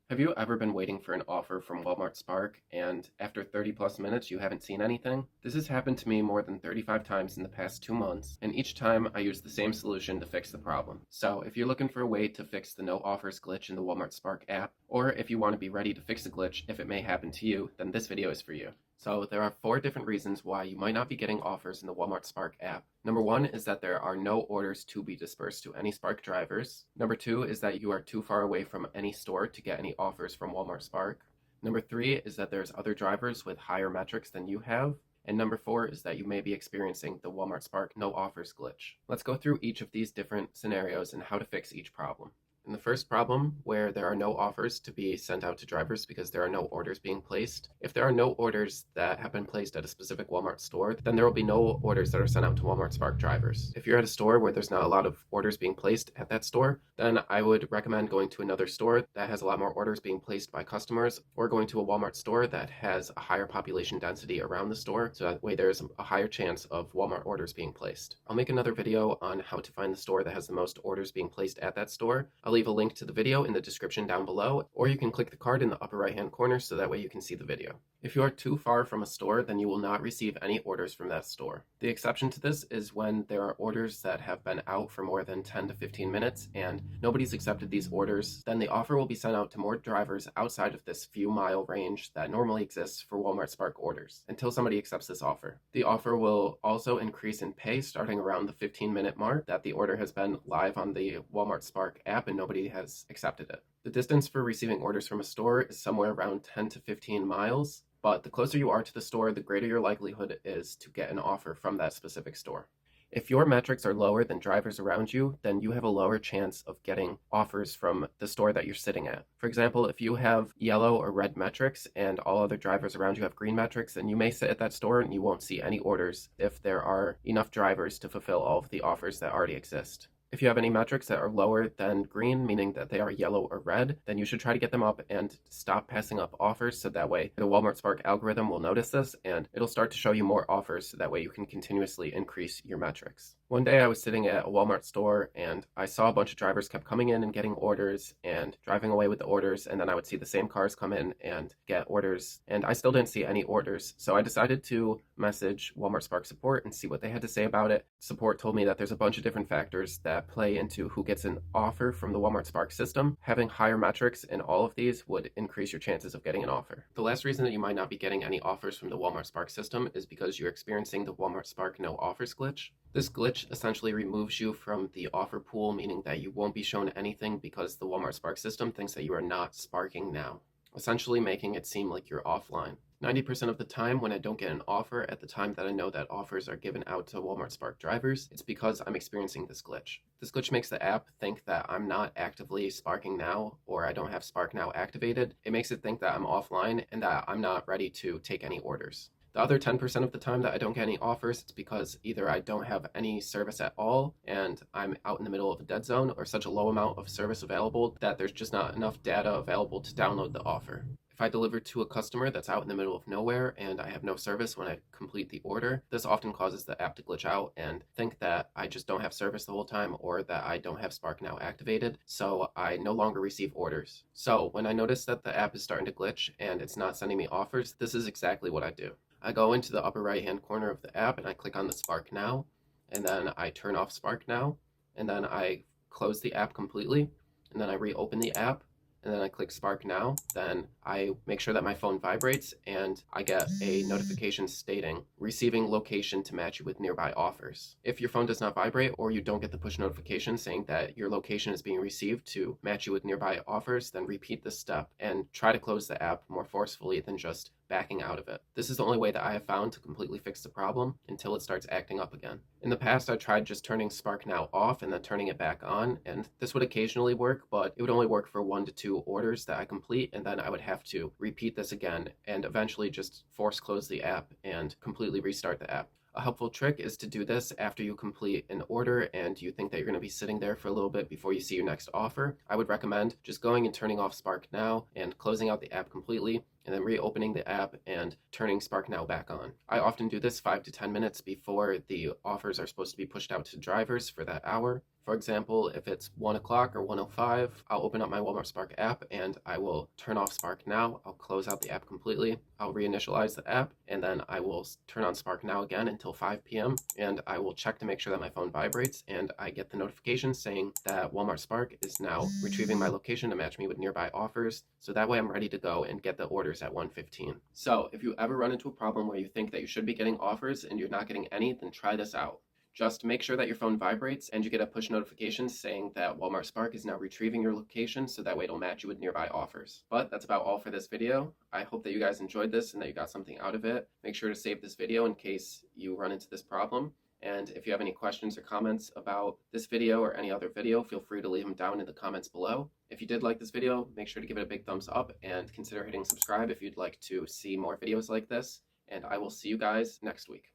Have you ever been waiting for an offer from Walmart Spark and after 30 plus minutes you haven't seen anything? This has happened to me more than 35 times in the past 2 months, and each time I use the same solution to fix the problem. So if you're looking for a way to fix the no offers glitch in the Walmart Spark app, or if you want to be ready to fix the glitch if it may happen to you, then this video is for you. So there are 4 different reasons why you might not be getting offers in the Walmart Spark app. Number 1 is that there are no orders to be dispersed to any Spark drivers. Number 2 is that you are too far away from any store to get any offers from Walmart Spark. Number 3 is that there's other drivers with higher metrics than you have. And number 4 is that you may be experiencing the Walmart Spark no offers glitch. Let's go through each of these different scenarios and how to fix each problem. In the first problem, where there are no offers to be sent out to drivers because there are no orders being placed, if there are no orders that have been placed at a specific Walmart store, then there will be no orders that are sent out to Walmart Spark drivers. If you're at a store where there's not a lot of orders being placed at that store, then I would recommend going to another store that has a lot more orders being placed by customers, or going to a Walmart store that has a higher population density around the store, so that way there's a higher chance of Walmart orders being placed. I'll make another video on how to find the store that has the most orders being placed at that store. I'll leave a link to the video in the description down below, or you can click the card in the upper right hand corner so that way you can see the video. If you are too far from a store, then you will not receive any orders from that store. The exception to this is when there are orders that have been out for more than 10 to 15 minutes and nobody's accepted these orders, then the offer will be sent out to more drivers outside of this few mile range that normally exists for Walmart Spark orders until somebody accepts this offer. The offer will also increase in pay starting around the 15-minute mark that the order has been live on the Walmart Spark app and nobody has accepted it. The distance for receiving orders from a store is somewhere around 10 to 15 miles, but the closer you are to the store, the greater your likelihood is to get an offer from that specific store. If your metrics are lower than drivers around you, then you have a lower chance of getting offers from the store that you're sitting at. For example, if you have yellow or red metrics and all other drivers around you have green metrics, then you may sit at that store and you won't see any orders if there are enough drivers to fulfill all of the offers that already exist. If you have any metrics that are lower than green, meaning that they are yellow or red, then you should try to get them up and stop passing up offers so that way the Walmart Spark algorithm will notice this and it'll start to show you more offers so that way you can continuously increase your metrics. One day I was sitting at a Walmart store and I saw a bunch of drivers kept coming in and getting orders and driving away with the orders, and then I would see the same cars come in and get orders, and I still didn't see any orders. So I decided to message Walmart Spark support and see what they had to say about it. Support told me that there's a bunch of different factors that play into who gets an offer from the Walmart Spark system. Having higher metrics in all of these would increase your chances of getting an offer. The last reason that you might not be getting any offers from the Walmart Spark system is because you're experiencing the Walmart Spark no offers glitch. This glitch essentially removes you from the offer pool, meaning that you won't be shown anything because the Walmart Spark system thinks that you are not sparking now, essentially making it seem like you're offline. 90% of the time when I don't get an offer at the time that I know that offers are given out to Walmart Spark drivers, it's because I'm experiencing this glitch. This glitch makes the app think that I'm not actively sparking now, or I don't have Spark Now activated. It makes it think that I'm offline and that I'm not ready to take any orders. The other 10% of the time that I don't get any offers, it's because either I don't have any service at all and I'm out in the middle of a dead zone, or such a low amount of service available that there's just not enough data available to download the offer. If I deliver to a customer that's out in the middle of nowhere and I have no service when I complete the order, this often causes the app to glitch out and think that I just don't have service the whole time, or that I don't have Spark Now activated, so I no longer receive orders. So when I notice that the app is starting to glitch and it's not sending me offers, this is exactly what I do. I go into the upper right hand corner of the app and I click on the Spark Now, and then I turn off Spark Now, and then I close the app completely, and then I reopen the app, and then I click Spark Now. Then I make sure that my phone vibrates and I get a notification stating receiving location to match you with nearby offers. If your phone does not vibrate, or you don't get the push notification saying that your location is being received to match you with nearby offers, then repeat this step and try to close the app more forcefully than just backing out of it. This is the only way that I have found to completely fix the problem until it starts acting up again. In the past, I tried just turning Spark Now off and then turning it back on, and this would occasionally work, but it would only work for 1 to 2 orders that I complete, and then I would have to repeat this again and eventually just force close the app and completely restart the app. A helpful trick is to do this after you complete an order and you think that you're going to be sitting there for a little bit before you see your next offer. I would recommend just going and turning off Spark Now and closing out the app completely, and then reopening the app and turning Spark Now back on. I often do this 5 to 10 minutes before the offers are supposed to be pushed out to drivers for that hour. For example, if it's 1 o'clock or 1:05, I'll open up my Walmart Spark app and I will turn off Spark Now. I'll close out the app completely. I'll reinitialize the app, and then I will turn on Spark Now again until 5 p.m. and I will check to make sure that my phone vibrates, and I get the notification saying that Walmart Spark is now retrieving my location to match me with nearby offers. So that way I'm ready to go and get the orders at 1:15. So if you ever run into a problem where you think that you should be getting offers and you're not getting any, then try this out. Just make sure that your phone vibrates and you get a push notification saying that Walmart Spark is now retrieving your location, so that way it'll match you with nearby offers. But that's about all for this video. I hope that you guys enjoyed this and that you got something out of it. Make sure to save this video in case you run into this problem. And if you have any questions or comments about this video or any other video, feel free to leave them down in the comments below. If you did like this video, make sure to give it a big thumbs up and consider hitting subscribe if you'd like to see more videos like this. And I will see you guys next week.